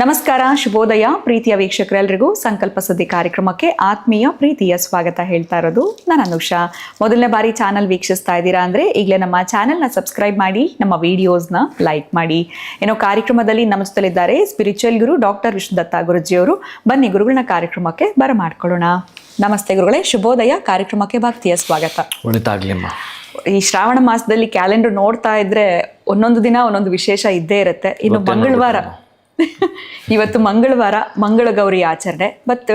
ನಮಸ್ಕಾರ, ಶುಭೋದಯ ಪ್ರೀತಿಯ ವೀಕ್ಷಕರೆಲ್ಲರಿಗೂ ಸಂಕಲ್ಪ ಸುದ್ದಿ ಕಾರ್ಯಕ್ರಮಕ್ಕೆ ಆತ್ಮೀಯ ಪ್ರೀತಿಯ ಸ್ವಾಗತ ಹೇಳ್ತಾ ಇರೋದು ನಾನು ಅನುಷಾ. ಮೊದಲನೇ ಬಾರಿ ಚಾನಲ್ ವೀಕ್ಷಿಸ್ತಾ ಇದ್ದೀರಾ ಅಂದರೆ ಈಗಲೇ ನಮ್ಮ ಚಾನಲ್ನ ಸಬ್ಸ್ಕ್ರೈಬ್ ಮಾಡಿ, ನಮ್ಮ ವಿಡಿಯೋಸ್ನ ಲೈಕ್ ಮಾಡಿ. ಏನೋ ಕಾರ್ಯಕ್ರಮದಲ್ಲಿ ನಮ್ಮ ಜೊತೆಲಿದ್ದಾರೆ ಸ್ಪಿರಿಚುವಲ್ ಗುರು ಡಾಕ್ಟರ್ ವಿಷ್ಣುದತ್ತ ಗುರುಜಿಯವರು. ಬನ್ನಿ ಗುರುಗಳನ್ನ ಕಾರ್ಯಕ್ರಮಕ್ಕೆ ಬರಮಾಡ್ಕೊಳ್ಳೋಣ. ನಮಸ್ತೆ ಗುರುಗಳೇ, ಶುಭೋದಯ. ಕಾರ್ಯಕ್ರಮಕ್ಕೆ ಭಕ್ತಿಯ ಸ್ವಾಗತ. ಒಳಿತಾಗ್ಲಿಮ್ಮ. ಈ ಶ್ರಾವಣ ಮಾಸದಲ್ಲಿ ಕ್ಯಾಲೆಂಡರ್ ನೋಡ್ತಾ ಇದ್ರೆ ಒಂದೊಂದು ದಿನ ಒಂದೊಂದು ವಿಶೇಷ ಇದ್ದೇ ಇರುತ್ತೆ. ಇನ್ನು ಮಂಗಳವಾರ, ಇವತ್ತು ಮಂಗಳವಾರ, ಮಂಗಳ ಗೌರಿ ಆಚರಣೆ. ಬಟ್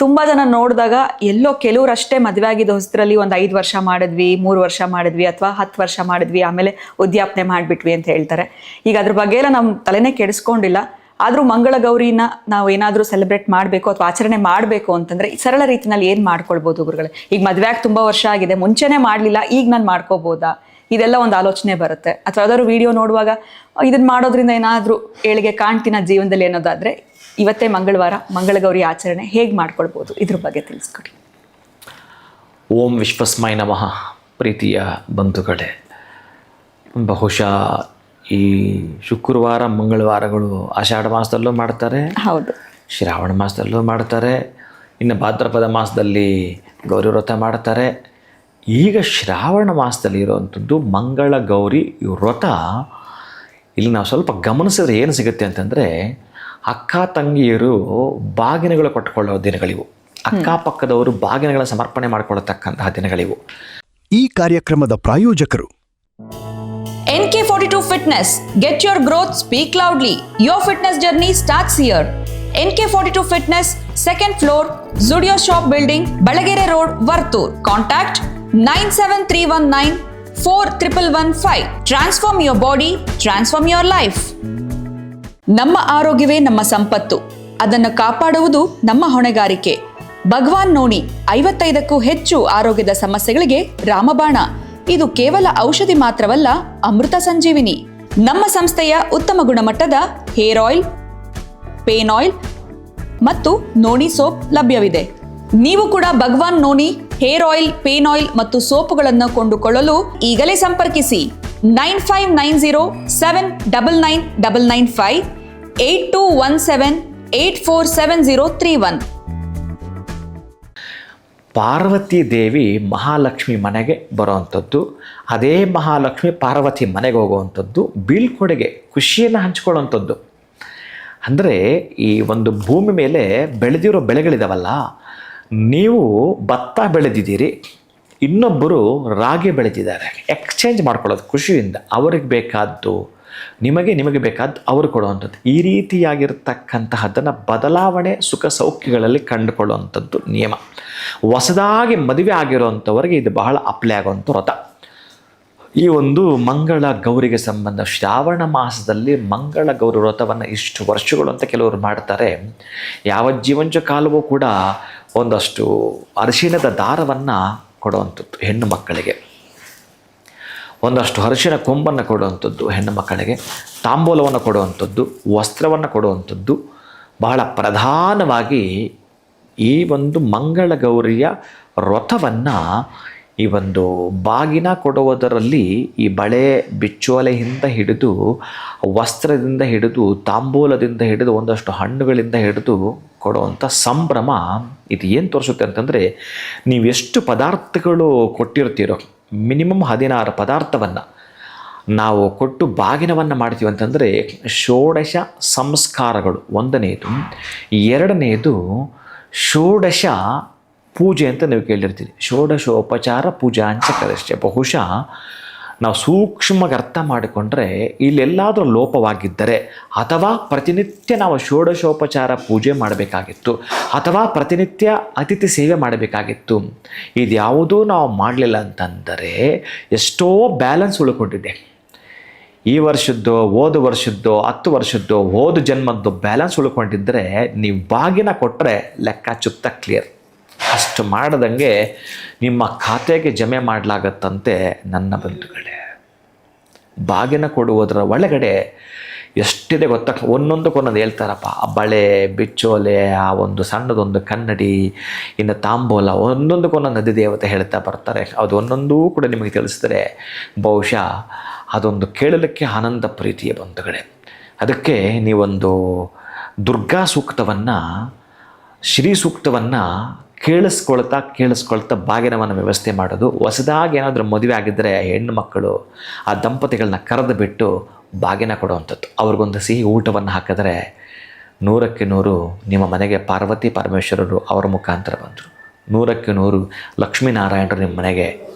ತುಂಬಾ ಜನ ನೋಡಿದಾಗ ಎಲ್ಲೋ ಕೆಲವ್ರು ಅಷ್ಟೇ ಮದುವೆ ಆಗಿದ್ದ ಹೊಸದ್ರಲ್ಲಿ ಒಂದು 5 ವರ್ಷ ಮಾಡಿದ್ವಿ, 3 ವರ್ಷ ಮಾಡಿದ್ವಿ, ಅಥವಾ 10 ವರ್ಷ ಮಾಡಿದ್ವಿ, ಆಮೇಲೆ ಉದ್ಯಾಪನೆ ಮಾಡಿಬಿಟ್ವಿ ಅಂತ ಹೇಳ್ತಾರೆ. ಈಗ ಅದ್ರ ಬಗ್ಗೆ ಎಲ್ಲ ನಮ್ಮ ತಲೆನೇ ಕೆಡಿಸ್ಕೊಂಡಿಲ್ಲ. ಆದರೂ ಮಂಗಳ ಗೌರಿನ ನಾವು ಏನಾದರೂ ಸೆಲೆಬ್ರೇಟ್ ಮಾಡಬೇಕು ಅಥವಾ ಆಚರಣೆ ಮಾಡಬೇಕು ಅಂತಂದ್ರೆ ಸರಳ ರೀತಿನಲ್ಲಿ ಏನು ಮಾಡ್ಕೊಳ್ಬೋದು ಗುರುಗಳೇ? ಈಗ ಮದುವೆ ಆಗಿ ತುಂಬ ವರ್ಷ ಆಗಿದೆ, ಮುಂಚೆನೇ ಮಾಡಲಿಲ್ಲ, ಈಗ ನಾನು ಮಾಡ್ಕೋಬೋದಾ? ಇದೆಲ್ಲ ಒಂದು ಆಲೋಚನೆ ಬರುತ್ತೆ. ಅಥವಾ ಯಾವ್ದಾದ್ರು ವಿಡಿಯೋ ನೋಡುವಾಗ ಇದನ್ನ ಮಾಡೋದ್ರಿಂದ ಏನಾದರೂ ಏಳಿಗೆ ಕಾಣ್ತೀನ ಜೀವನದಲ್ಲಿ ಅನ್ನೋದಾದ್ರೆ, ಇವತ್ತೇ ಮಂಗಳವಾರ, ಮಂಗಳ ಗೌರಿ ಆಚರಣೆ ಹೇಗೆ ಮಾಡ್ಕೊಳ್ಬೋದು, ಇದ್ರ ಬಗ್ಗೆ ತಿಳಿಸ್ಕೊಡಿ. ಓಂ ವಿಶ್ವಸ್ಮೈ ನಮಃ. ಪ್ರೀತಿಯ ಬಂಧುಗಳೇ, ಬಹುಶಃ ಈ ಶುಕ್ರವಾರ ಮಂಗಳವಾರಗಳು ಆಷಾಢ ಮಾಸದಲ್ಲೂ ಮಾಡ್ತಾರೆ, ಹೌದು, ಶ್ರಾವಣ ಮಾಸದಲ್ಲೂ ಮಾಡ್ತಾರೆ, ಇನ್ನು ಭಾದ್ರಪದ ಮಾಸದಲ್ಲಿ ಗೌರಿ ವ್ರತ ಮಾಡ್ತಾರೆ. ಈಗ ಶ್ರಾವಣ ಮಾಸದಲ್ಲಿ ಇರೋವಂಥದ್ದು ಮಂಗಳ ಗೌರಿ ವ್ರತ. ಇಲ್ಲಿ ನಾವು ಸ್ವಲ್ಪ ಗಮನಿಸಿದ್ರೆ ಏನು ಸಿಗುತ್ತೆ ಅಂತಂದರೆ, ಅಕ್ಕ ತಂಗಿಯರು ಬಾಗಿನಗಳು ಕೊಟ್ಕೊಳ್ಳೋ ದಿನಗಳಿವು, ಅಕ್ಕಪಕ್ಕದವರು ಬಾಗಿನಗಳ ಸಮರ್ಪಣೆ ಮಾಡಿಕೊಳ್ಳತಕ್ಕಂತಹ ದಿನಗಳಿವು. ಈ ಕಾರ್ಯಕ್ರಮದ ಪ್ರಾಯೋಜಕರು NK42 Fitness. Get your growth, speak loudly. Your fitness journey starts here. NK42 Fitness, 2nd floor, Zudio Shop Building, Balagere Road, Vartur. Contact 97319 4115. Transform your body, transform your life. ನಮ್ಮ ಆರೋಗ್ಯವೇ ನಮ್ಮ ಸಂಪತ್ತು, ಅದನ್ನು ಕಾಪಾಡುವುದು ನಮ್ಮ ಹೊಣೆಗಾರಿಕೆ. ಭಗವಾನ್ ನೋಣಿ 55ಕ್ಕೂ ಹೆಚ್ಚು ಆರೋಗ್ಯದ ಸಮಸ್ಯೆಗಳಿಗೆ ರಾಮಬಾಣ. ಇದು ಕೇವಲ ಔಷಧಿ ಮಾತ್ರವಲ್ಲ, ಅಮೃತ ಸಂಜೀವಿನಿ. ನಮ್ಮ ಸಂಸ್ಥೆಯ ಉತ್ತಮ ಗುಣಮಟ್ಟದ ಹೇರ್ ಆಯಿಲ್, ಪೇನ್ ಆಯಿಲ್ ಮತ್ತು ನೋಣಿ ಸೋಪ್ ಲಭ್ಯವಿದೆ. ನೀವು ಕೂಡ ಭಗವಾನ್ ನೋಣಿ ಹೇರ್ ಆಯಿಲ್, ಪೇನ್ ಆಯಿಲ್ ಮತ್ತು ಸೋಪುಗಳನ್ನು ಕೊಂಡುಕೊಳ್ಳಲು ಈಗಲೇ ಸಂಪರ್ಕಿಸಿ 9590799995 8217847031. ಪಾರ್ವತಿ ದೇವಿ ಮಹಾಲಕ್ಷ್ಮಿ ಮನೆಗೆ ಬರೋವಂಥದ್ದು, ಅದೇ ಮಹಾಲಕ್ಷ್ಮಿ ಪಾರ್ವತಿ ಮನೆಗೆ ಹೋಗುವಂಥದ್ದು, ಬೀಳ್ಕೊಡೆಗೆ ಖುಷಿಯನ್ನು ಹಂಚ್ಕೊಳ್ಳೋವಂಥದ್ದು. ಅಂದರೆ ಈ ಒಂದು ಭೂಮಿ ಮೇಲೆ ಬೆಳೆದಿರೋ ಬೆಳೆಗಳಿದಾವಲ್ಲ, ನೀವು ಭತ್ತ ಬೆಳೆದಿದ್ದೀರಿ, ಇನ್ನೊಬ್ಬರು ರಾಗಿ ಬೆಳೆದಿದ್ದಾರೆ, ಎಕ್ಸ್ಚೇಂಜ್ ಮಾಡ್ಕೊಳ್ಳೋದು ಖುಷಿಯಿಂದ. ಅವ್ರಿಗೆ ಬೇಕಾದ್ದು ನಿಮಗೆ ಬೇಕಾದ್ದು ಅವರು ಕೊಡುವಂಥದ್ದು. ಈ ರೀತಿಯಾಗಿರ್ತಕ್ಕಂತಹದ್ದನ್ನು ಬದಲಾವಣೆ ಸುಖ ಸೌಖ್ಯಗಳಲ್ಲಿ ಕಂಡುಕೊಳ್ಳುವಂಥದ್ದು ನಿಯಮ. ಹೊಸದಾಗಿ ಮದುವೆ ಆಗಿರುವಂಥವರಿಗೆ ಇದು ಬಹಳ ಅಪ್ಲೈ ಆಗುವಂಥ ವ್ರತ. ಈ ಒಂದು ಮಂಗಳ ಗೌರಿಗೆ ಸಂಬಂಧ ಶ್ರಾವಣ ಮಾಸದಲ್ಲಿ ಮಂಗಳ ಗೌರಿ ವ್ರತವನ್ನು ಇಷ್ಟು ವರ್ಷಗಳು ಅಂತ ಕೆಲವರು ಮಾಡ್ತಾರೆ. ಯಾವ ಜೀವಂಚ ಕಾಲವೂ ಕೂಡ ಒಂದಷ್ಟು ಅರಿಶಿಣದ ದಾರವನ್ನು ಕೊಡುವಂಥದ್ದು ಹೆಣ್ಣು ಮಕ್ಕಳಿಗೆ, ಒಂದಷ್ಟು ಅರಿಶಿಣ ಕೊಂಬನ್ನು ಕೊಡುವಂಥದ್ದು ಹೆಣ್ಣು ಮಕ್ಕಳಿಗೆ, ತಾಂಬೂಲವನ್ನು ಕೊಡುವಂಥದ್ದು, ವಸ್ತ್ರವನ್ನು ಕೊಡುವಂಥದ್ದು. ಬಹಳ ಪ್ರಧಾನವಾಗಿ ಈ ಒಂದು ಮಂಗಳ ಗೌರಿಯ ವ್ರತವನ್ನು ಈ ಒಂದು ಬಾಗಿನ ಕೊಡುವುದರಲ್ಲಿ ಈ ಬಳೆ ಬಿಚ್ಚೋಲೆಯಿಂದ ಹಿಡಿದು, ವಸ್ತ್ರದಿಂದ ಹಿಡಿದು, ತಾಂಬೂಲದಿಂದ ಹಿಡಿದು, ಒಂದಷ್ಟು ಹಣ್ಣುಗಳಿಂದ ಹಿಡಿದು ಕೊಡುವಂಥ ಸಂಭ್ರಮ ಇದು ಏನು ತೋರಿಸುತ್ತೆ ಅಂತಂದರೆ, ನೀವೆಷ್ಟು ಪದಾರ್ಥಗಳು ಕೊಟ್ಟಿರ್ತೀರೋ, ಮಿನಿಮಮ್ 16 ಪದಾರ್ಥವನ್ನು ನಾವು ಕೊಟ್ಟು ಬಾಗಿನವನ್ನು ಮಾಡ್ತೀವಿ ಅಂತಂದರೆ, ಷೋಡಶ ಸಂಸ್ಕಾರಗಳು ಒಂದನೇದು, ಎರಡನೇದು ಷೋಡಶ ಪೂಜೆ ಅಂತ ನೀವು ಕೇಳಿರ್ತೀರಿ. ಷೋಡಶೋಪಚಾರ ಪೂಜಾಂಚ ಕರಿಷ್ಠೆ. ಬಹುಶಃ ನಾವು ಸೂಕ್ಷ್ಮವಾಗಿ ಅರ್ಥ ಮಾಡಿಕೊಂಡ್ರೆ, ಇಲ್ಲೆಲ್ಲಾದರೂ ಲೋಪವಾಗಿದ್ದರೆ, ಅಥವಾ ಪ್ರತಿನಿತ್ಯ ನಾವು ಷೋಡಶೋಪಚಾರ ಪೂಜೆ ಮಾಡಬೇಕಾಗಿತ್ತು, ಅಥವಾ ಪ್ರತಿನಿತ್ಯ ಅತಿಥಿ ಸೇವೆ ಮಾಡಬೇಕಾಗಿತ್ತು, ಇದ್ಯಾವುದೂ ನಾವು ಮಾಡಲಿಲ್ಲ ಅಂತಂದರೆ ಎಷ್ಟೋ ಬ್ಯಾಲೆನ್ಸ್ ಉಳ್ಕೊಂಡಿದೆ. ಈ ವರ್ಷದ್ದು, ಹೋದ ವರ್ಷದ್ದು, 10 ವರ್ಷದ್ದು, ಹೋದ ಜನ್ಮದ್ದು ಬ್ಯಾಲೆನ್ಸ್ ಉಳ್ಕೊಂಡಿದ್ದರೆ ನೀವು ಬಾಗಿನ ಕೊಟ್ಟರೆ ಲೆಕ್ಕ ಚುತ್ತ ಕ್ಲಿಯರ್. ಅಷ್ಟು ಮಾಡದಂಗೆ ನಿಮ್ಮ ಖಾತೆಗೆ ಜಮೆ ಮಾಡಲಾಗತ್ತಂತೆ ನನ್ನ ಬಂಧುಗಳೇ. ಬಾಗಿನ ಕೊಡುವುದರ ಒಳಗಡೆ ಎಷ್ಟಿದೆ ಗೊತ್ತಾ? ಒಂದೊಂದಕ್ಕೊಂದೊಂದು ಹೇಳ್ತಾರಪ್ಪ. ಆ ಬಳೆ, ಬಿಚ್ಚೋಲೆ, ಆ ಒಂದು ಸಣ್ಣದೊಂದು ಕನ್ನಡಿ, ಇನ್ನು ತಾಂಬೂಲ, ಒಂದೊಂದಕ್ಕೊಂದೊಂದು ಅಧಿದೇವತೆ ಹೇಳ್ತಾ ಬರ್ತಾರೆ. ಅದು ಒಂದೊಂದೂ ಕೂಡ ನಿಮಗೆ ತಿಳಿಸಿದ್ರೆ ಬಹುಶಃ ಅದೊಂದು ಕೇಳಲಿಕ್ಕೆ ಆನಂದ ಪ್ರೀತಿಯ ಬಂಧುಗಳೇ. ಅದಕ್ಕೆ ನೀವೊಂದು ದುರ್ಗಾ ಸೂಕ್ತವನ್ನು, ಶ್ರೀ ಸೂಕ್ತವನ್ನು ಕೇಳಿಸ್ಕೊಳ್ತಾ ಬಾಗಿನವನ್ನು ವ್ಯವಸ್ಥೆ ಮಾಡೋದು. ಹೊಸದಾಗಿ ಏನಾದರೂ ಮದುವೆ ಆಗಿದ್ದರೆ ಹೆಣ್ಣು ಮಕ್ಕಳು ಆ ದಂಪತಿಗಳನ್ನ ಕರೆದು ಬಿಟ್ಟು ಬಾಗಿನ ಕೊಡುವಂಥದ್ದು. ಅವ್ರಿಗೊಂದು ಸಿಹಿ ಊಟವನ್ನು ಹಾಕಿದ್ರೆ 100ಕ್ಕೆ 100 ನಿಮ್ಮ ಮನೆಗೆ ಪಾರ್ವತಿ ಪರಮೇಶ್ವರರು ಅವರ ಮುಖಾಂತರ ಬಂದರು, 100ಕ್ಕೆ 100 ಲಕ್ಷ್ಮೀನಾರಾಯಣರು ನಿಮ್ಮ ಮನೆಗೆ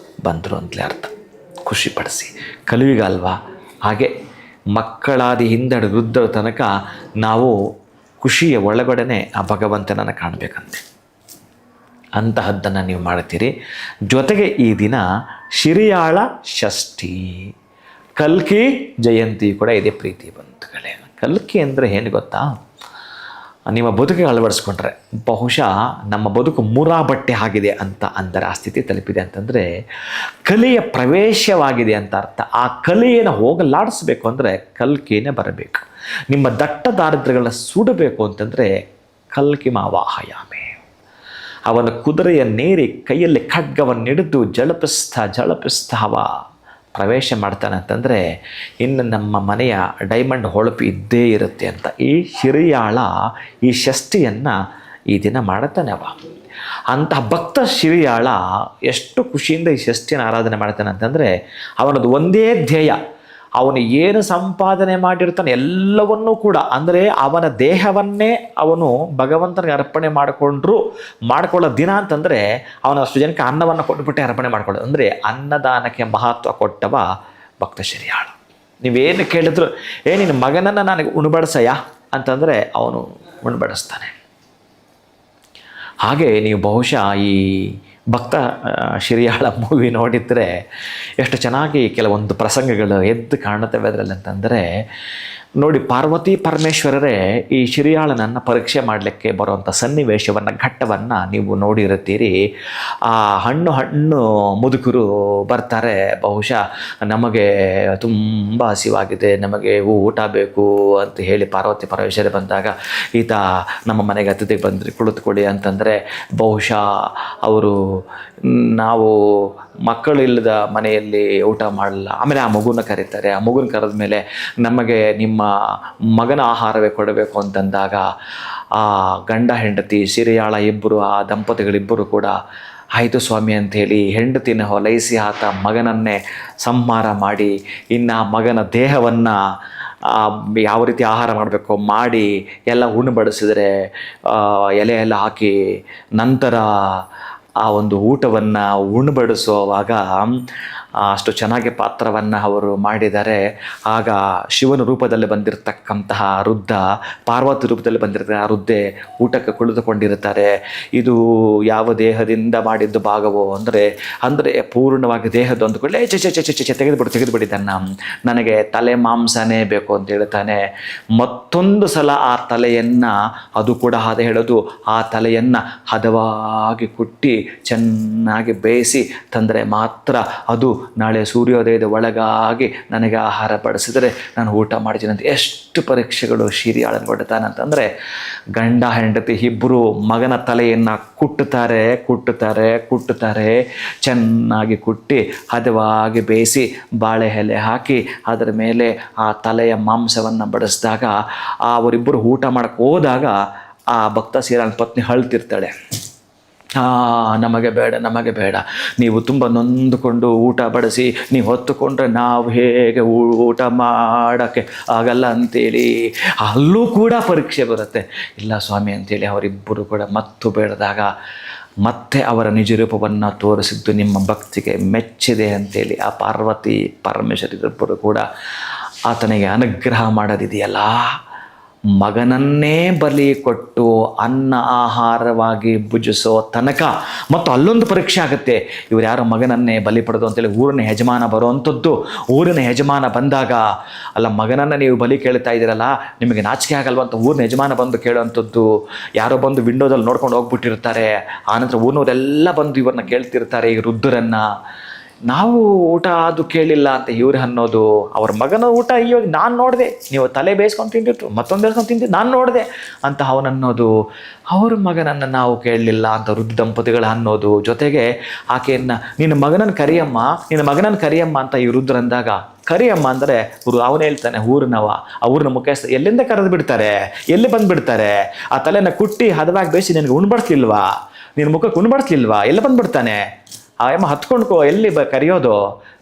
ಬಂದರು ಅಂತಲೇ ಅರ್ಥ. ಖುಷಿಪಡಿಸಿ, ಕಲಿಯುಗ ಅಲ್ವಾ. ಹಾಗೆ ಮಕ್ಕಳಾದಿ ಹಿಂದಡಿ ವೃದ್ಧರ ತನಕ ನಾವು ಖುಷಿಯ ಒಳಗಡೆ ಆ ಭಗವಂತನನ್ನು ಕಾಣಬೇಕಂತೆ. ಅಂತಹದ್ದನ್ನು ನೀವು ಮಾಡ್ತೀರಿ. ಜೊತೆಗೆ ಈ ದಿನ ಶಿರಿಯಾಳ ಷಷ್ಠಿ, ಕಲ್ಕಿ ಜಯಂತಿ ಕೂಡ ಇದೆ ಪ್ರೀತಿ ಬಂಧುಗಳೇ. ಕಲ್ಕಿ ಅಂದರೆ ಏನು ಗೊತ್ತಾ? ನಿಮ್ಮ ಬದುಕಿಗೆ ಅಳವಡಿಸ್ಕೊಂಡ್ರೆ ಬಹುಶಃ ನಮ್ಮ ಬದುಕು ಮೂರಾ ಬಟ್ಟೆ ಆಗಿದೆ ಅಂತ ಅಂದರೆ, ಆ ಸ್ಥಿತಿ ತಲುಪಿದೆ ಅಂತಂದರೆ ಕಲಿಯ ಪ್ರವೇಶವಾಗಿದೆ ಅಂತ ಅರ್ಥ. ಆ ಕಲಿಯನ್ನು ಹೋಗಲಾಡಿಸ್ಬೇಕು ಅಂದರೆ ಕಲ್ಕಿನೇ ಬರಬೇಕು. ನಿಮ್ಮ ದಟ್ಟ ದಾರಿದ್ರ್ಯಗಳನ್ನ ಸುಡಬೇಕು ಅಂತಂದರೆ ಕಲ್ಕಿ ಮಾವಾಹಯಾಮೆ. ಅವನ ಕುದುರೆಯ ನೇರಿ ಕೈಯಲ್ಲಿ ಖಡ್ಗವನ್ನು ಹಿಡಿದು ಜಳಪಿಸ್ತಾ ಅವ ಪ್ರವೇಶ ಮಾಡ್ತಾನೆ ಅಂತಂದರೆ ಇನ್ನು ನಮ್ಮ ಮನೆಯ ಡೈಮಂಡ್ ಹೊಳಪು ಇದ್ದೇ ಇರುತ್ತೆ ಅಂತ. ಈ ಶಿರಿಯಾಳ ಈ ಷಷ್ಠಿಯನ್ನು ಈ ದಿನ ಮಾಡುತ್ತಾನೆ ಅವ. ಅಂತಹ ಭಕ್ತ ಶಿರಿಯಾಳ ಎಷ್ಟು ಖುಷಿಯಿಂದ ಈ ಷಷ್ಠಿಯನ್ನು ಆರಾಧನೆ ಮಾಡ್ತಾನೆ ಅಂತಂದರೆ ಅವನದು ಒಂದೇ ಧ್ಯೇಯ. ಅವನು ಏನು ಸಂಪಾದನೆ ಮಾಡಿರ್ತಾನೆ ಎಲ್ಲವನ್ನೂ ಕೂಡ, ಅಂದರೆ ಅವನ ದೇಹವನ್ನೇ ಅವನು ಭಗವಂತನಿಗೆ ಅರ್ಪಣೆ ಮಾಡ್ಕೊಳ್ಳೋ ದಿನ ಅಂತಂದರೆ ಅವನ ಅಷ್ಟು ಜನಕ್ಕೆ ಅನ್ನವನ್ನು ಕೊಟ್ಟುಬಿಟ್ಟೆ ಅರ್ಪಣೆ ಮಾಡ್ಕೊಳ್ಳೋದು. ಅಂದರೆ ಅನ್ನದಾನಕ್ಕೆ ಮಹತ್ವ ಕೊಟ್ಟವ ಭಕ್ತ ಶಿರಿಯಾಳ. ನೀವೇನು ಕೇಳಿದ್ರು ನಿನ್ನ ಮಗನನ್ನು ನನಗೆ ಉಣಬಡಿಸಯ್ಯ ಅಂತಂದರೆ ಅವನು ಉಣಬಡಿಸ್ತಾನೆ. ಹಾಗೆ ನೀವು ಬಹುಶಃ ಈ ಭಕ್ತ ಶಿರಿಯಾಳ ಮೂವಿ ನೋಡಿದರೆ ಎಷ್ಟು ಚೆನ್ನಾಗಿ ಕೆಲವೊಂದು ಪ್ರಸಂಗಗಳು ಎದ್ದು ಕಾಣುತ್ತವೆ ಅದರಲ್ಲಿ ಅಂತಂದರೆ, ನೋಡಿ, ಪಾರ್ವತಿ ಪರಮೇಶ್ವರರೇ ಈ ಶಿರಿಯಾಳನನ್ನು ಪರೀಕ್ಷೆ ಮಾಡಲಿಕ್ಕೆ ಬರುವಂಥ ಸನ್ನಿವೇಶವನ್ನು, ಘಟ್ಟವನ್ನು ನೀವು ನೋಡಿರುತ್ತೀರಿ. ಆ ಹಣ್ಣು ಮುದುಕರು ಬರ್ತಾರೆ. ಬಹುಶಃ ನಮಗೆ ತುಂಬ ಹಸಿವಾಗಿದೆ, ನಮಗೆ ಊಟ ಬೇಕು ಅಂತ ಹೇಳಿ ಪಾರ್ವತಿ ಪರಮೇಶ್ವರ ಬಂದಾಗ ಈತ ನಮ್ಮ ಮನೆಗೆ ಅತಿಥಿಗೆ ಬಂದರೆ ಕುಳಿತುಕೊಳ್ಳಿ ಅಂತಂದರೆ ಬಹುಶಃ ಅವರು ನಾವು ಮಕ್ಕಳಿಲ್ಲದ ಮನೆಯಲ್ಲಿ ಊಟ ಮಾಡಲ್ಲ. ಆಮೇಲೆ ಆ ಮಗುನ ಕರೀತಾರೆ. ಆ ಮಗುನ ಕರೆದ ಮೇಲೆ ನಮಗೆ ನಿಮ್ಮ ಮಗನ ಆಹಾರವೇ ಕೊಡಬೇಕು ಅಂತಂದಾಗ ಆ ಗಂಡ ಹೆಂಡತಿ ಶಿರಿಯಾಳ ಇಬ್ಬರು, ಆ ದಂಪತಿಗಳಿಬ್ಬರು ಕೂಡ ಆಯಿತು ಸ್ವಾಮಿ ಅಂಥೇಳಿ ಹೆಂಡತಿನ ಹೊಲೈಸಿ ಆತ ಮಗನನ್ನೇ ಸಂಹಾರ ಮಾಡಿ ಇನ್ನು ಆ ಮಗನ ದೇಹವನ್ನು ಯಾವ ರೀತಿ ಆಹಾರ ಮಾಡಬೇಕು ಮಾಡಿ ಎಲ್ಲ ಉಣಬಡಿಸಿದರೆ ಎಲೆ ಎಲ್ಲ ಹಾಕಿ ನಂತರ ಆ ಒಂದು ಊಟವನ್ನು ಉಣಬಡಿಸುವಾಗ ಅಷ್ಟು ಚೆನ್ನಾಗಿ ಪಾತ್ರವನ್ನು ಅವರು ಮಾಡಿದ್ದಾರೆ. ಆಗ ಶಿವನ ರೂಪದಲ್ಲಿ ಬಂದಿರತಕ್ಕಂತಹ ವೃದ್ಧ, ಪಾರ್ವತಿ ರೂಪದಲ್ಲಿ ಬಂದಿರ್ತಾರೆ ಆ ವೃದ್ಧೆ ಊಟಕ್ಕೆ ಕುಳಿತುಕೊಂಡಿರ್ತಾರೆ. ಇದು ಯಾವ ದೇಹದಿಂದ ಮಾಡಿದ್ದು ಭಾಗವೋ ಅಂದರೆ ಪೂರ್ಣವಾಗಿ ದೇಹದ ಒಂದು ಕೊಳ್ಳೆ ತೆಗೆದುಬಿಟ್ಟಿದ್ದಾನೆ. ನನಗೆ ತಲೆ ಮಾಂಸನೇ ಬೇಕು ಅಂತ ಹೇಳ್ತಾನೆ. ಮತ್ತೊಂದು ಸಲ ಆ ತಲೆಯನ್ನು, ಅದು ಕೂಡ ಹಾಗೆ ಹೇಳೋದು, ಆ ತಲೆಯನ್ನು ಹದವಾಗಿ ಕುಟ್ಟಿ ಚೆನ್ನಾಗಿ ಬೇಯಿಸಿ ತಂದರೆ ಮಾತ್ರ ಅದು ನಾಳೆ ಸೂರ್ಯೋದಯದ ಒಳಗಾಗಿ ನನಗೆ ಆಹಾರ ಬಡಿಸಿದರೆ ನಾನು ಊಟ ಮಾಡ್ತೀನಿ ಅಂತ. ಎಷ್ಟು ಪರೀಕ್ಷೆಗಳು ಶಿರಿಯಾಳನ ಕೊಡ್ತಾನಂತಂದರೆ, ಗಂಡ ಹೆಂಡತಿ ಇಬ್ಬರು ಮಗನ ತಲೆಯನ್ನು ಕುಟ್ಟುತ್ತಾರೆ, ಚೆನ್ನಾಗಿ ಕುಟ್ಟಿ ಹದವಾಗಿ ಬೇಯಿಸಿ ಬಾಳೆ ಎಲೆ ಹಾಕಿ ಅದರ ಮೇಲೆ ಆ ತಲೆಯ ಮಾಂಸವನ್ನು ಬಡಿಸಿದಾಗ ಅವರಿಬ್ಬರು ಊಟ ಮಾಡೋಕ್ಕೆ ಹೋದಾಗ ಆ ಭಕ್ತ ಶಿರಿಯಾಳನ ಪತ್ನಿ ಅಳ್ತಿರ್ತಾಳೆ. ನಮಗೆ ಬೇಡ, ನೀವು ತುಂಬ ನೊಂದುಕೊಂಡು ಊಟ ಬಡಿಸಿ ನೀವು ಹೊತ್ತುಕೊಂಡ್ರೆ ನಾವು ಹೇಗೆ ಊಟ ಮಾಡೋಕ್ಕೆ ಆಗಲ್ಲ ಅಂತೇಳಿ ಅಲ್ಲೂ ಕೂಡ ಪರೀಕ್ಷೆ ಬರುತ್ತೆ. ಇಲ್ಲ ಸ್ವಾಮಿ ಅಂತೇಳಿ ಅವರಿಬ್ಬರು ಕೂಡ ಮತ್ತು ಬೇಡದಾಗ ಮತ್ತೆ ಅವರ ನಿಜ ರೂಪವನ್ನು ತೋರಿಸಿದ್ದು ನಿಮ್ಮ ಭಕ್ತಿಗೆ ಮೆಚ್ಚಿದೆ ಅಂತೇಳಿ ಆ ಪಾರ್ವತಿ ಪರಮೇಶ್ವರಿಬ್ಬರು ಕೂಡ ಆತನಿಗೆ ಅನುಗ್ರಹ ಮಾಡೋದಿದೆಯಲ್ಲ, ಮಗನನ್ನೇ ಬಲಿ ಕೊಟ್ಟು ಅನ್ನ ಆಹಾರವಾಗಿ ಭುಜಿಸೋ ತನಕ. ಮತ್ತು ಅಲ್ಲೊಂದು ಪರೀಕ್ಷೆ ಆಗುತ್ತೆ, ಇವರು ಯಾರೋ ಮಗನನ್ನೇ ಬಲಿ ಪಡೆದು ಅಂತೇಳಿ ಊರಿನ ಯಜಮಾನ ಬರುವಂಥದ್ದು. ಊರಿನ ಯಜಮಾನ ಬಂದಾಗ, ಅಲ್ಲ ಮಗನನ್ನು ನೀವು ಬಲಿ ಕೇಳ್ತಾ ಇದ್ದೀರಲ್ಲ, ನಿಮಗೆ ನಾಚಿಕೆ ಆಗಲ್ವಂತ ಊರಿನ ಯಜಮಾನ ಬಂದು ಕೇಳುವಂಥದ್ದು. ಯಾರೋ ಬಂದು ವಿಂಡೋದಲ್ಲಿ ನೋಡ್ಕೊಂಡು ಹೋಗ್ಬಿಟ್ಟಿರ್ತಾರೆ. ಆನಂತರ ಊರಿನವರೆಲ್ಲ ಬಂದು ಇವ್ರನ್ನ ಕೇಳ್ತಿರ್ತಾರೆ, ಈ ವೃದ್ಧರನ್ನು. ನಾವು ಊಟ ಅದು ಕೇಳಿಲ್ಲ ಅಂತ ಇವ್ರು ಅನ್ನೋದು, ಅವ್ರ ಮಗನ ಊಟ ಇವಾಗ ನಾನು ನೋಡಿದೆ, ನೀವು ತಲೆ ಬೇಯಿಸ್ಕೊಂಡು ತಿಂದಿಟ್ಟು ಮತ್ತೊಂದು ಬೇಯಿಸ್ಕೊಂಡು ತಿಂದಿದ್ದು ನಾನು ನೋಡಿದೆ ಅಂತ ಅವನನ್ನೋದು, ಅವ್ರ ಮಗನನ್ನು ನಾವು ಕೇಳಲಿಲ್ಲ ಅಂತ ವೃದ್ಧ ದಂಪತಿಗಳು ಅನ್ನೋದು, ಜೊತೆಗೆ ಆಕೆಯನ್ನು ನಿನ್ನ ಮಗನನ್ನು ಕರಿಯಮ್ಮ ಅಂತ ಈ ವೃದ್ಧರು ಅಂದಾಗ, ಕರಿಯಮ್ಮ ಅಂದರೆ ಅವನು ಹೇಳ್ತಾನೆ ಊರಿನವ, ಅವ್ರನ್ನ ಮುಖ್ಯಸ್ಥ, ಎಲ್ಲಿಂದ ಕರೆದು ಬಿಡ್ತಾರೆ, ಎಲ್ಲಿ ಬಂದುಬಿಡ್ತಾರೆ, ಆ ತಲೆನ ಕುಟ್ಟಿ ಹದವಾಗಿ ಬೇಯಿಸಿ ನಿನಗೆ ಉಣ್ಬಡಿಸ್ಲಿಲ್ವಾ, ನಿನ್ನ ಮುಖಕ್ಕೆ ಉಣ್ಬಡಿಸ್ಲಿಲ್ವಾ, ಎಲ್ಲ ಬಂದುಬಿಡ್ತಾನೆ. ಆ ಅಮ್ಮ ಹತ್ಕೊಂಡ್ಕೋ, ಎಲ್ಲಿ ಕರೆಯೋದು,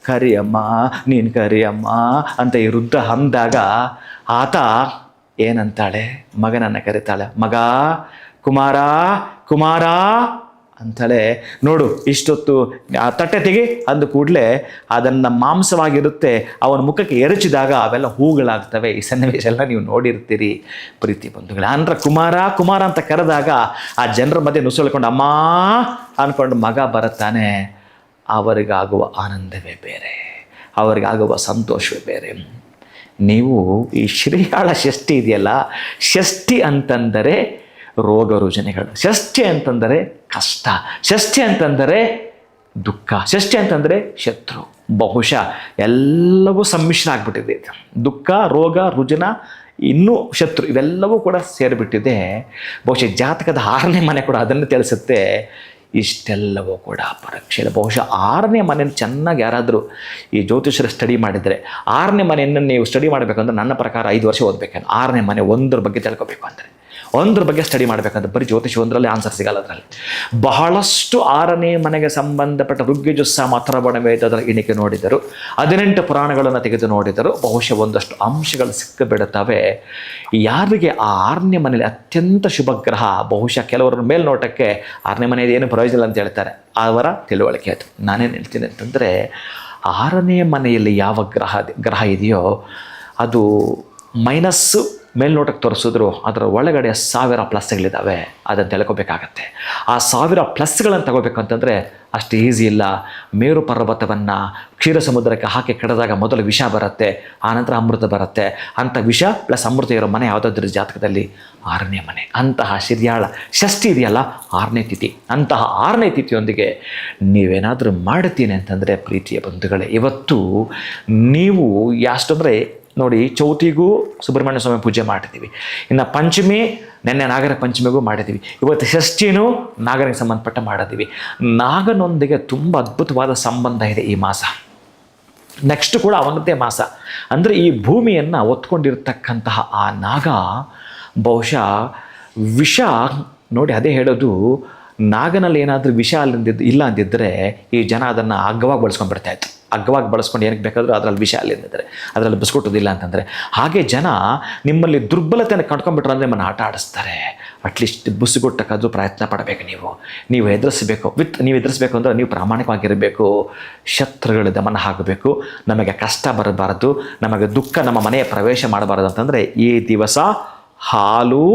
ಕರಿಯಮ್ಮ ನೀನು ಕರಿಯಮ್ಮ ಅಂತ ಈ ವೃದ್ಧ ಅಂದಾಗ ಆತ ಏನಂತಾಳೆ, ಮಗನನ್ನು ಕರಿತಾಳೆ, ಮಗ ಕುಮಾರ ಕುಮಾರ ಅಂತಾಳೆ. ನೋಡು ಇಷ್ಟೊತ್ತು ಆ ತಟ್ಟೆ ತೆಗಿ ಅಂದ ಕೂಡಲೇ ಅದನ್ನು ಮಾಂಸವಾಗಿರುತ್ತೆ ಅವನ ಮುಖಕ್ಕೆ ಎರಚಿದಾಗ ಅವೆಲ್ಲ ಹೂಗಳಾಗ್ತವೆ. ಈ ಸನ್ನಿವೇಶ ಎಲ್ಲ ನೀವು ನೋಡಿರ್ತೀರಿ ಪ್ರೀತಿ ಬಂಧುಗಳೇ. ಅಂದ್ರೆ ಕುಮಾರ ಕುಮಾರ ಅಂತ ಕರೆದಾಗ ಆ ಜನರ ಮಧ್ಯೆ ನುಸುಳ್ಕೊಂಡು ಅಮ್ಮ ಅಂದ್ಕೊಂಡು ಮಗ ಬರುತ್ತಾನೆ. ಅವರಿಗಾಗುವ ಆನಂದವೇ ಬೇರೆ, ಅವರಿಗಾಗುವ ಸಂತೋಷವೇ ಬೇರೆ. ನೀವು ಈ ಶ್ರೀಯಾಳ ಷಷ್ಠಿ ಇದೆಯಲ್ಲ, ಷಷ್ಠಿ ಅಂತಂದರೆ ರೋಗ ರುಜಿನಗಳು, ಷಷ್ಠಿ ಅಂತಂದರೆ ಕಷ್ಟ, ಷಷ್ಠಿ ಅಂತಂದರೆ ದುಃಖ, ಷಷ್ಠಿ ಅಂತಂದರೆ ಶತ್ರು. ಬಹುಶಃ ಎಲ್ಲವೂ ಸಮ್ಮಿಶ್ರ ಆಗಿಬಿಟ್ಟಿದೆ. ದುಃಖ, ರೋಗ, ರುಜಿನ, ಇನ್ನೂ ಶತ್ರು, ಇವೆಲ್ಲವೂ ಕೂಡ ಸೇರಿಬಿಟ್ಟಿದೆ. ಬಹುಶಃ ಜಾತಕದ 6ನೇ ಮನೆ ಕೂಡ ಅದನ್ನು ತಿಳಿಸುತ್ತೆ. ಇಷ್ಟೆಲ್ಲವೂ ಕೂಡ ಪರೀಕ್ಷೆ. ಬಹುಶಃ 6ನೇ ಮನೆಯನ್ನು ಚೆನ್ನಾಗಿ ಯಾರಾದರೂ ಈ ಜ್ಯೋತಿಷರ ಸ್ಟಡಿ ಮಾಡಿದರೆ, 6ನೇ ಮನೆಯನ್ನು ನೀವು ಸ್ಟಡಿ ಮಾಡಬೇಕಂದ್ರೆ ನನ್ನ ಪ್ರಕಾರ 5 ವರ್ಷ ಓದಬೇಕಂದ್ರೆ, 6ನೇ ಮನೆ ಒಂದರ ಬಗ್ಗೆ ತಿಳ್ಕೊಬೇಕು ಅಂದರೆ, ಒಂದ್ರ ಬಗ್ಗೆ ಸ್ಟಡಿ ಮಾಡಬೇಕಂದ್ರೆ ಬರೀ ಜ್ಯೋತಿಷ ಒಂದರಲ್ಲಿ ಆನ್ಸರ್ ಸಿಗಲ್ಲ. ಅದರಲ್ಲಿ ಬಹಳಷ್ಟು 6ನೇ ಮನೆಗೆ ಸಂಬಂಧಪಟ್ಟ ಋಗ್ಯಜುಸ್ಸ ಅಥರ್ವಣ ವೇದದ ಎಣಿಕೆ ನೋಡಿದರು, 18 ಪುರಾಣಗಳನ್ನು ತೆಗೆದು ನೋಡಿದರು. ಬಹುಶಃ ಒಂದಷ್ಟು ಅಂಶಗಳು ಸಿಕ್ಕಿಬಿಡುತ್ತವೆ. ಯಾರಿಗೆ ಆ 6ನೇ ಮನೆಯಲ್ಲಿ ಅತ್ಯಂತ ಶುಭ ಗ್ರಹ, ಬಹುಶಃ ಕೆಲವರ ಮೇಲ್ನೋಟಕ್ಕೆ 6ನೇ ಮನೆಯದು ಏನು ಪ್ರಯೋಜನ ಇಲ್ಲ ಅಂತ ಹೇಳ್ತಾರೆ, ಅವರ ತಿಳುವಳಿಕೆ ಅದು. ನಾನೇನು ಹೇಳ್ತೀನಿ ಅಂತಂದರೆ, 6ನೇ ಮನೆಯಲ್ಲಿ ಯಾವ ಗ್ರಹ ಇದೆಯೋ ಅದು ಮೈನಸ್ಸು ಮೇಲ್ನೋಟಕ್ಕೆ ತೋರಿಸಿದ್ರು ಅದರ ಒಳಗಡೆ 1000 ಪ್ಲಸ್ಗಳಿದ್ದಾವೆ. ಅದನ್ನು ತಿಳ್ಕೊಬೇಕಾಗತ್ತೆ. ಆ 1000 ಪ್ಲಸ್ಗಳನ್ನು ತಗೋಬೇಕಂತಂದರೆ ಅಷ್ಟು ಈಸಿ ಇಲ್ಲ. ಮೇರು ಪರ್ವತವನ್ನು ಕ್ಷೀರ ಸಮುದ್ರಕ್ಕೆ ಹಾಕಿ ಕಡಿದಾಗ ಮೊದಲು ವಿಷ ಬರುತ್ತೆ, ಆನಂತರ ಅಮೃತ ಬರುತ್ತೆ. ಅಂಥ ವಿಷ ಪ್ಲಸ್ ಅಮೃತ ಇರೋ ಮನೆ ಯಾವುದಾದ್ರೂ ಜಾತಕದಲ್ಲಿ 6ನೇ ಮನೆ. ಅಂತಹ ಶ್ರೀಯಾಳ ಷಷ್ಠಿ ಇದೆಯಲ್ಲ, 6ನೇ ತಿಥಿ. ಅಂತಹ 6ನೇ ತಿಥಿಯೊಂದಿಗೆ ನೀವೇನಾದರೂ ಮಾಡ್ತೀನಿ ಅಂತಂದರೆ ಪ್ರೀತಿಯ ಬಂಧುಗಳೇ, ಇವತ್ತು ನೀವು ಯಾಷ್ಟಂದರೆ ನೋಡಿ, ಚೌತಿಗೂ ಸುಬ್ರಹ್ಮಣ್ಯ ಸ್ವಾಮಿ ಪೂಜೆ ಮಾಡಿದ್ದೀವಿ, ಇನ್ನು ಪಂಚಮಿ ನೆನ್ನೆ ನಾಗರ ಪಂಚಮಿಗೂ ಮಾಡಿದ್ದೀವಿ, ಇವತ್ತು ಷಷ್ಠಿನೂ ನಾಗರಿಗೆ ಸಂಬಂಧಪಟ್ಟ ಮಾಡಿದ್ದೀವಿ. ನಾಗನೊಂದಿಗೆ ತುಂಬ ಅದ್ಭುತವಾದ ಸಂಬಂಧ ಇದೆ ಈ ಮಾಸ. ನೆಕ್ಸ್ಟ್ ಕೂಡ ಅವನದ್ದೇ ಮಾಸ. ಅಂದರೆ ಈ ಭೂಮಿಯನ್ನು ಒತ್ಕೊಂಡಿರ್ತಕ್ಕಂತಹ ಆ ನಾಗ ಬಹುಶಃ ವಿಷ ನೋಡಿ, ಅದೇ ಹೇಳೋದು, ನಾಗನಲ್ಲಿ ಏನಾದರೂ ವಿಷ ಇಲ್ಲ ಅಂದಿದ್ದರೆ ಈ ಜನ ಅದನ್ನು ಅಗ್ಗವಾಗಿ ಬಳಸ್ಕೊಂಡ್ಬಿಡ್ತಾಯಿತ್ತು. ಅಗ್ಗವಾಗಿ ಬಳಸ್ಕೊಂಡು ಏನಕ್ಕೆ ಬೇಕಾದರೂ ಅದರಲ್ಲಿ ವಿಷ ಅಲ್ಲಿದ್ದರೆ ಅದರಲ್ಲಿ ಬಿಸ್ಕೊಟ್ಟೋದಿಲ್ಲ ಅಂತಂದರೆ, ಹಾಗೆ ಜನ ನಿಮ್ಮಲ್ಲಿ ದುರ್ಬಲತೆಯನ್ನು ಕಂಡ್ಕೊಂಡ್ಬಿಟ್ರೆ ಅಂದರೆ ನಿಮ್ಮನ್ನು ಆಟ ಆಡಿಸ್ತಾರೆ. ಅಟ್ಲೀಸ್ಟ್ ಬುಸ್ಸುಗೊಟ್ಟಕ್ಕಾದರೂ ಪ್ರಯತ್ನ ಪಡಬೇಕು. ನೀವು ಎದುರಿಸಬೇಕು. ನೀವು ಎದುರಿಸಬೇಕು ಅಂದರೆ ನೀವು ಪ್ರಾಮಾಣಿಕವಾಗಿರಬೇಕು. ಶತ್ರುಗಳ ದಮನ ಆಗಬೇಕು. ನಮಗೆ ಕಷ್ಟ ಬರಬಾರದು, ನಮಗೆ ದುಃಖ ನಮ್ಮ ಮನೆಯ ಪ್ರವೇಶ ಮಾಡಬಾರದು ಅಂತಂದರೆ ಈ ದಿವಸ ಹಾಲು,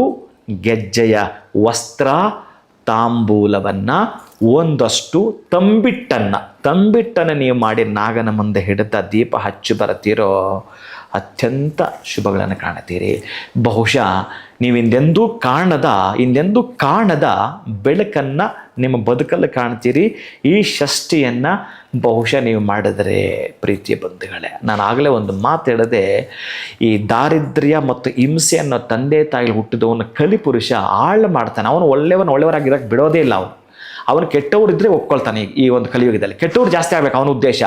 ಗೆಜ್ಜೆಯ ವಸ್ತ್ರ, ತಾಂಬೂಲವನ್ನು, ಒಂದಷ್ಟು ತಂಬಿಟ್ಟನ್ನು ನೀವು ಮಾಡಿ ನಾಗನ ಮುಂದೆ ಹಿಡಿದ ದೀಪ ಹಚ್ಚಿ ಬರ್ತೀರೋ ಅತ್ಯಂತ ಶುಭಗಳನ್ನು ಕಾಣುತ್ತೀರಿ. ಬಹುಶಃ ನೀವು ಹಿಂದೆಂದೂ ಕಾಣದ ಬೆಳಕನ್ನು ನಿಮ್ಮ ಬದುಕಲ್ಲಿ ಕಾಣ್ತೀರಿ. ಈ ಷಷ್ಠಿಯನ್ನು ಬಹುಶಃ ನೀವು ಮಾಡಿದರೆ ಪ್ರೀತಿಯ ಬಂಧುಗಳೇ, ನಾನು ಆಗಲೇ ಒಂದು ಮಾತು ಹೇಳಿದೆ, ಈ ದಾರಿದ್ರ್ಯ ಮತ್ತು ಹಿಂಸೆ ಅನ್ನೋ ತಂದೆ ತಾಯಿ ಹುಟ್ಟಿದವನು ಕಲಿಪುರುಷ ಹಾಳು ಮಾಡ್ತಾನೆ. ಅವನು ಒಳ್ಳೆಯವರಾಗಿರೋಕ್ಕೆ ಬಿಡೋದೇ ಇಲ್ಲ. ಅವನು ಕೆಟ್ಟವರಿದ್ದರೆ ಒಪ್ಕೊಳ್ತಾನೆ. ಈ ಒಂದು ಕಲಿಯುಗದಲ್ಲಿ ಕೆಟ್ಟವ್ರು ಜಾಸ್ತಿ ಆಗಬೇಕು ಅವನ ಉದ್ದೇಶ.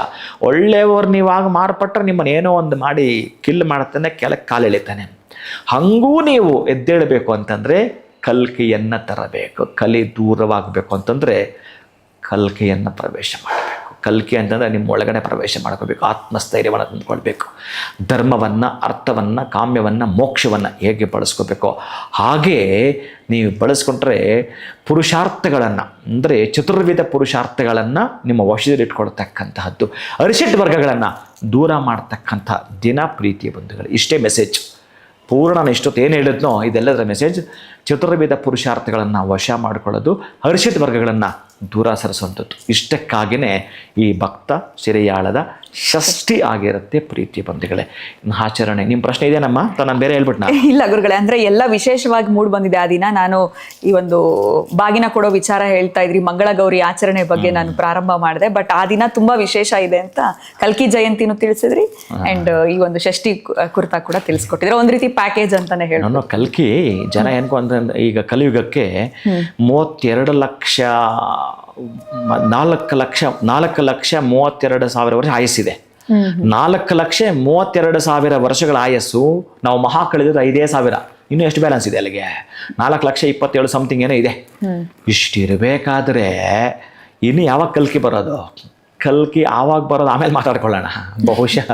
ಒಳ್ಳೆಯವರು ನೀವಾಗ ಮಾರ್ಪಟ್ಟರೆ ನಿಮ್ಮನ್ನು ಏನೋ ಒಂದು ಮಾಡಿ ಕಿಲ್ ಮಾಡ್ತಾನೆ, ಕೆಳಕ್ಕೆ ಕಾಲೆಳಿತಾನೆ. ಹಾಗೂ ನೀವು ಎದ್ದೇಳಬೇಕು ಅಂತಂದರೆ ಕಲ್ಕಿಯನ್ನು ತರಬೇಕು. ಕಲಿ ದೂರವಾಗಬೇಕು ಅಂತಂದರೆ ಕಲ್ಕಿಯನ್ನು ಪ್ರವೇಶ ಮಾಡಬೇಕು. ಕಲ್ಕಿ ಅಂತಂದರೆ ನಿಮ್ಮ ಒಳಗಡೆ ಪ್ರವೇಶ ಮಾಡ್ಕೋಬೇಕು. ಆತ್ಮಸ್ಥೈರ್ಯವನ್ನು ತಂದುಕೊಳ್ಬೇಕು. ಧರ್ಮವನ್ನು, ಅರ್ಥವನ್ನು, ಕಾಮ್ಯವನ್ನು, ಮೋಕ್ಷವನ್ನು ಹೇಗೆ ಬಳಸ್ಕೋಬೇಕು ಹಾಗೇ ನೀವು ಬಳಸ್ಕೊಂಡ್ರೆ ಪುರುಷಾರ್ಥಗಳನ್ನು, ಅಂದರೆ ಚತುರ್ವಿಧ ಪುರುಷಾರ್ಥಗಳನ್ನು ನಿಮ್ಮ ವಶದಲ್ಲಿಟ್ಕೊಳ್ತಕ್ಕಂತಹದ್ದು, ಅರಿಷಡ್ ವರ್ಗಗಳನ್ನು ದೂರ ಮಾಡ್ತಕ್ಕಂಥ ದಿನ ಪ್ರೀತಿಯ ಬಂಧುಗಳು. ಇಷ್ಟೇ ಮೆಸೇಜ್. ಪೂರ್ಣ ಇಷ್ಟೊತ್ತು ಏನು ಹೇಳಿದ್ನೋ ಇದೆಲ್ಲದರ ಮೆಸೇಜ್. ಚತುರ್ವಿಧ ಪುರುಷಾರ್ಥಗಳನ್ನು ವಶ ಮಾಡಿಕೊಳ್ಳೋದು, ಹರ್ಷಿತ ವರ್ಗಗಳನ್ನು ದೂರ ಸರಿಸುವಂಥದ್ದು. ಇಷ್ಟಕ್ಕಾಗಿಯೇ ಈ ಭಕ್ತ ಶ್ರೀಯಾಳದ ಷಷ್ಠಿ ಆಗಿರುತ್ತೆ ಪ್ರೀತಿಯ ಬಂಧುಗಳೇ. ಇನ್ನು ಆಚರಣೆ ನಿಮ್ಮ ಪ್ರಶ್ನೆ ಇದೆಯಮ್ಮ ಅಂತ ನಾನು ಬೇರೆ ಹೇಳ್ಬಿಟ್ನಾ? ಇಲ್ಲ ಗುರುಗಳೇ, ಅಂದ್ರೆ ಎಲ್ಲ ವಿಶೇಷವಾಗಿ ಮೂಡ್ ಬಂದಿದೆ ಆ ದಿನ. ನಾನು ಈ ಒಂದು ಬಾಗಿನ ಕೊಡೋ ವಿಚಾರ ಹೇಳ್ತಾ ಇದ್ರಿ, ಮಂಗಳ ಗೌರಿ ಆಚರಣೆ ಬಗ್ಗೆ ನಾನು ಪ್ರಾರಂಭ ಮಾಡಿದೆ. ಬಟ್ ಆ ದಿನ ತುಂಬಾ ವಿಶೇಷ ಇದೆ ಅಂತ ಕಲ್ಕಿ ಜಯಂತಿನೂ ತಿಳಿಸಿದ್ರಿ ಅಂಡ್ ಈ ಒಂದು ಷಷ್ಠಿ ಕುರಿತ ಕೂಡ ತಿಳಿಸ್ಕೊಟ್ಟಿದ್ರೆ. ಒಂದ್ ರೀತಿ ಪ್ಯಾಕೇಜ್ ಅಂತಾನೆ ಹೇಳಿ. ನಾನು ಕಲ್ಕಿ ಜನ ಏನ್ಕೊ ಅಂತಂದ್ರೆ ಈಗ ಕಲಿಯುಗಕ್ಕೆ 32 ಲಕ್ಷ 4,32,000 ವರ್ಷ ಆಯಸ್ಸಿದೆ. 4,32,000 ವರ್ಷಗಳ ಆಯಸ್ಸು. ನಾವು ಮಹಾ ಕಳೆದ್ರೆ 5,000. ಇನ್ನೂ ಎಷ್ಟು ಬ್ಯಾಲೆನ್ಸ್ ಇದೆ ಅಲ್ಲಿಗೆ? 4,27,000 ಸಮಥಿಂಗ್ ಏನೋ ಇದೆ. ಇಷ್ಟಿರಬೇಕಾದ್ರೆ ಇನ್ನು ಯಾವಾಗ ಕಲ್ಕಿ ಬರೋದು? ಕಲ್ಕಿ ಆವಾಗ ಬರೋದು ಆಮೇಲೆ ಮಾತಾಡ್ಕೊಳ್ಳೋಣ. ಬಹುಶಃ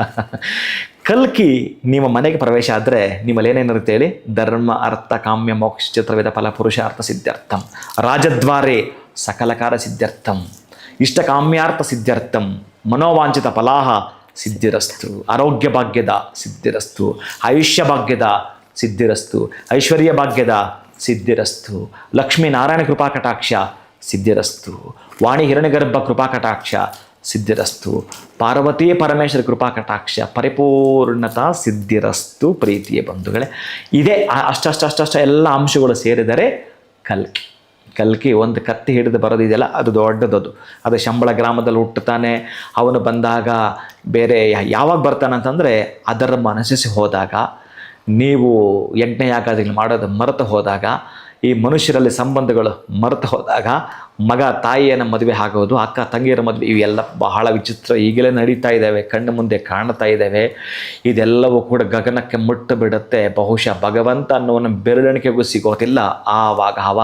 ಕಲ್ಕಿ ನಿಮ್ಮ ಮನೆಗೆ ಪ್ರವೇಶ ಆದರೆ ನಿಮ್ಮಲ್ಲಿ ಏನೇನಿರುತ್ತೆ ಹೇಳಿ? ಧರ್ಮ ಅರ್ಥ ಕಾಮ್ಯ ಮೋಕ್ಷ ಚಿತ್ರವೇದ ಫಲ ಪುರುಷಾರ್ಥ ಸಿದ್ಧಾರ್ಥಂ ರಾಜದ್ವಾರೆ ಸಕಲಕಾರ ಸಿದ್ಧಾರ್ಥಂ ಇಷ್ಟಕಾಮ್ಯಾರ್ಥ ಸಿದ್ಧಾರ್ಥಂ ಮನೋವಾಂಚಿತ ಫಲಾಹ ಸಿದ್ಧಿರಸ್ತು ಆರೋಗ್ಯ ಭಾಗ್ಯದ ಸಿದ್ಧಿರಸ್ತು ಆಯುಷ್ಯ ಭಾಗ್ಯದ ಸಿದ್ಧಿರಸ್ತು ಐಶ್ವರ್ಯ ಭಾಗ್ಯದ ಸಿದ್ಧಿರಸ್ತು ಲಕ್ಷ್ಮೀನಾರಾಯಣ ಕೃಪಾ ಕಟಾಕ್ಷ ಸಿದ್ಧಿರಸ್ತು ವಾಣಿ ಹಿರಣ್ಯಗರ್ಭ ಕೃಪಾ ಕಟಾಕ್ಷ ಸಿದ್ಧಿರಸ್ತು ಪಾರ್ವತಿ ಪರಮೇಶ್ವರ ಕೃಪಾ ಕಟಾಕ್ಷ ಪರಿಪೂರ್ಣತಾ ಸಿದ್ಧಿರಸ್ತು. ಪ್ರೀತಿಯ ಬಂಧುಗಳೇ, ಇದೇ ಅಷ್ಟಷ್ಟ ಎಲ್ಲ ಅಂಶಗಳು ಸೇರಿದರೆ ಕಲ್ಕಿ. ಕಲ್ಕಿ ಒಂದು ಕತ್ತಿ ಹಿಡಿದು ಬರೋದಿದೆಯಲ್ಲ, ಅದು ದೊಡ್ಡದದು. ಅದು ಶಂಬಳ ಗ್ರಾಮದಲ್ಲಿ ಹುಟ್ಟುತ್ತಾನೆ. ಅವನು ಬಂದಾಗ ಬೇರೆ ಯಾವಾಗ ಬರ್ತಾನಂತಂದರೆ ಅದರ ಮನಸ್ಸಿಸಿ ಹೋದಾಗ, ನೀವು ಯಜ್ಞಯಾಗಾದಿಗಳು ಮಾಡೋದು ಮರೆತು ಹೋದಾಗ, ಈ ಮನುಷ್ಯರಲ್ಲಿ ಸಂಬಂಧಗಳು ಮರೆತು ಹೋದಾಗ, ಮಗ ತಾಯಿಯನ್ನು ಮದುವೆ ಆಗೋದು, ಅಕ್ಕ ತಂಗಿಯರ ಮದುವೆ, ಇವೆಲ್ಲ ಬಹಳ ವಿಚಿತ್ರ ಈಗಲೇ ನಡೀತಾ ಇದ್ದಾವೆ, ಕಣ್ಣು ಮುಂದೆ ಕಾಣ್ತಾ ಇದ್ದಾವೆ. ಇದೆಲ್ಲವೂ ಕೂಡ ಗಗನಕ್ಕೆ ಮುಟ್ಟು ಬಿಡುತ್ತೆ. ಬಹುಶಃ ಭಗವಂತ ಅನ್ನೋನ ಬೆರಳಿಕೆಗೂ ಸಿಗೋದಿಲ್ಲ. ಆವಾಗ ಅವ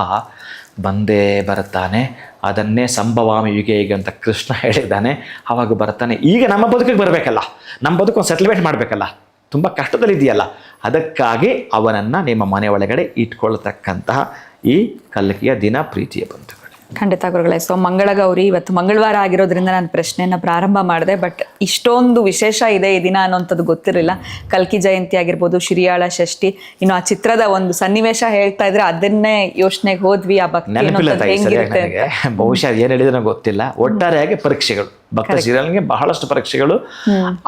ಬಂದೇ ಬರ್ತಾನೆ. ಅದನ್ನೇ ಸಂಭವಾಮಿ ಯುಗೆ ಯುಗೆ ಅಂತ ಕೃಷ್ಣ ಹೇಳಿದ್ದಾನೆ. ಆವಾಗ ಬರ್ತಾನೆ. ಈಗ ನಮ್ಮ ಬದುಕಿಗೆ ಬರಬೇಕಲ್ಲ, ನಮ್ಮ ಬದುಕು ಒಂದು ಸೆಟಲ್ಮೆಂಟ್ ಮಾಡಬೇಕಲ್ಲ, ತುಂಬ ಕಷ್ಟದಲ್ಲಿದೆಯಲ್ಲ, ಅದಕ್ಕಾಗಿ ಅವನನ್ನು ನಿಮ್ಮ ಮನೆ ಒಳಗಡೆ ಇಟ್ಕೊಳ್ತಕ್ಕಂತಹ ಈ ಕಲ್ಕಿಯ ದಿನ ಪ್ರೀತಿಯ ಬಂಧುಗಳು. ಖಂಡಿತ ಗುರುಗಳೇ. ಸೊ ಮಂಗಳ ಗೌರಿ ಇವತ್ತು ಮಂಗಳವಾರ ಆಗಿರೋದ್ರಿಂದ ನಾನು ಪ್ರಶ್ನೆಯನ್ನು ಪ್ರಾರಂಭ ಮಾಡಿದೆ. ಬಟ್ ಇಷ್ಟೊಂದು ವಿಶೇಷ ಇದೆ ಈ ದಿನ ಅನ್ನೋಂಥದ್ದು ಗೊತ್ತಿರಲಿಲ್ಲ. ಕಲ್ಕಿ ಜಯಂತಿ ಆಗಿರ್ಬೋದು, ಶಿರಿಯಾಳ ಷಷ್ಠಿ, ಇನ್ನು ಆ ಚಿತ್ರದ ಒಂದು ಸನ್ನಿವೇಶ ಹೇಳ್ತಾ ಇದ್ರೆ ಅದನ್ನೇ ಯೋಚನೆಗೆ ಹೋದ್ವಿ. ಆ ಭಕ್ತಿ ಹೆಂಗಿರುತ್ತೆ ಬಹುಶಃ ಏನು ಹೇಳಿದ್ರೆ ಗೊತ್ತಿಲ್ಲ. ಒಟ್ಟಾರೆಯಾಗಿ ಪರೀಕ್ಷೆಗಳು, ಭಕ್ತ ಶ್ರೀರಾಮ್ಗೆ ಬಹಳಷ್ಟು ಪರೀಕ್ಷೆಗಳು.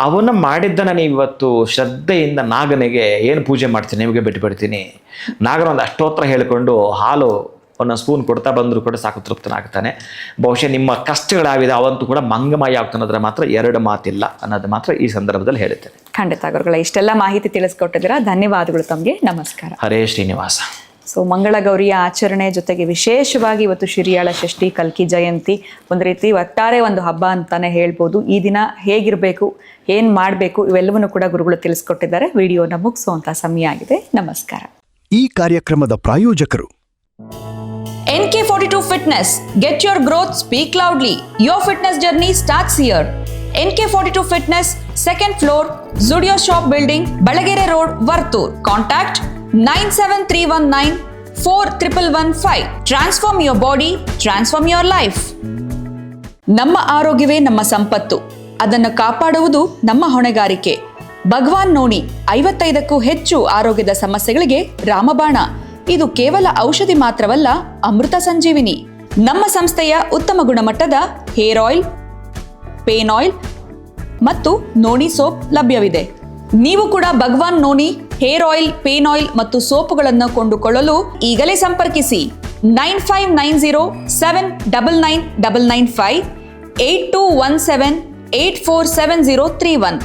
ಅವನ್ನ ಮಾಡಿದ್ದನ್ನ ನೀವು ಇವತ್ತು ಶ್ರದ್ಧೆಯಿಂದ ನಾಗನಿಗೆ ಏನು ಪೂಜೆ ಮಾಡ್ತೀನಿ ನಿಮಗೆ ಬಿಟ್ಟು ಬಿಡ್ತೀನಿ, ನಾಗನ ಒಂದು ಅಷ್ಟೋತ್ರ ಹೇಳಿಕೊಂಡು ಹಾಲು ಒಂದೊಂದು ಸ್ಪೂನ್ ಕೊಡ್ತಾ ಬಂದರೂ ಕೂಡ ಸಾಕು ತೃಪ್ತನಾಗ್ತಾನೆ. ಬಹುಶಃ ನಿಮ್ಮ ಕಷ್ಟಗಳಾವಿದೆ ಅವಂತೂ ಕೂಡ ಮಂಗಮಯ ಆಗ್ತಾನಂದ್ರೆ ಮಾತ್ರ ಎರಡು ಮಾತಿಲ್ಲ ಅನ್ನೋದು ಮಾತ್ರ ಈ ಸಂದರ್ಭದಲ್ಲಿ ಹೇಳುತ್ತೇನೆ. ಖಂಡಿತ ಗುರುಗಳೇ, ಇಷ್ಟೆಲ್ಲ ಮಾಹಿತಿ ತಿಳಿಸ್ಕೊಟ್ಟಿದ್ದೀರಾ, ಧನ್ಯವಾದಗಳು ತಮಗೆ. ನಮಸ್ಕಾರ. ಹರೇ ಶ್ರೀನಿವಾಸ. ಸೊ ಮಂಗಳ ಗೌರಿಯ ಆಚರಣೆ ಜೊತೆಗೆ ವಿಶೇಷವಾಗಿ ಇವತ್ತು ಶಿರಿಯಾಳ ಷಷ್ಠಿ, ಕಲ್ಕಿ ಜಯಂತಿ, ಒಂದು ರೀತಿ ಒಟ್ಟಾರೆ ಒಂದು ಹಬ್ಬ ಅಂತಾನೆ ಹೇಳ್ಬೋದು. ಈ ದಿನ ಹೇಗಿರಬೇಕು, ಏನು ಮಾಡಬೇಕು, ಇವೆಲ್ಲವನ್ನೂ ಕೂಡ ಗುರುಗಳು ತಿಳಿಸ್ಕೊಟ್ಟಿದ್ದಾರೆ. ವಿಡಿಯೋನ ಮುಗಿಸುವಂಥ ಸಮಯ ಆಗಿದೆ. ನಮಸ್ಕಾರ. ಈ ಕಾರ್ಯಕ್ರಮದ ಪ್ರಾಯೋಜಕರು NK42 Fitness. Get your growth, speak loudly. Your fitness journey starts here. NK42 Fitness, 2nd floor, Zudio Shop Building, Balagere Road, Vartur. Contact 973194115. Transform your body, transform your life. ನಮ್ಮ ಆರೋಗ್ಯವೇ ನಮ್ಮ ಸಂಪತ್ತು. ಅದನ್ನು ಕಾಪಾಡುವುದು ನಮ್ಮ ಹೊಣೆಗಾರಿಕೆ. ಭಗವಾನ್ ನೋನಿ 55ಕ್ಕೂ ಹೆಚ್ಚು ಆರೋಗ್ಯದ ಸಮಸ್ಯೆಗಳಿಗೆ ರಾಮಬಾಣ. ಇದು ಕೇವಲ ಔಷಧಿ ಮಾತ್ರವಲ್ಲ, ಅಮೃತ ಸಂಜೀವಿನಿ. ನಮ್ಮ ಸಂಸ್ಥೆಯ ಉತ್ತಮ ಗುಣಮಟ್ಟದ ಹೇರ್ ಆಯಿಲ್, ಪೇನ್ ಆಯಿಲ್ ಮತ್ತು ನೋನಿ ಸೋಪ್ ಲಭ್ಯವಿದೆ. ನೀವು ಕೂಡ Bhagwan noni hair oil, pain oil ಮತ್ತು ಸೋಪುಗಳನ್ನು ಕೊಂಡುಕೊಳ್ಳಲು ಈಗಲೇ ಸಂಪರ್ಕಿಸಿ 9590799995 8217847031.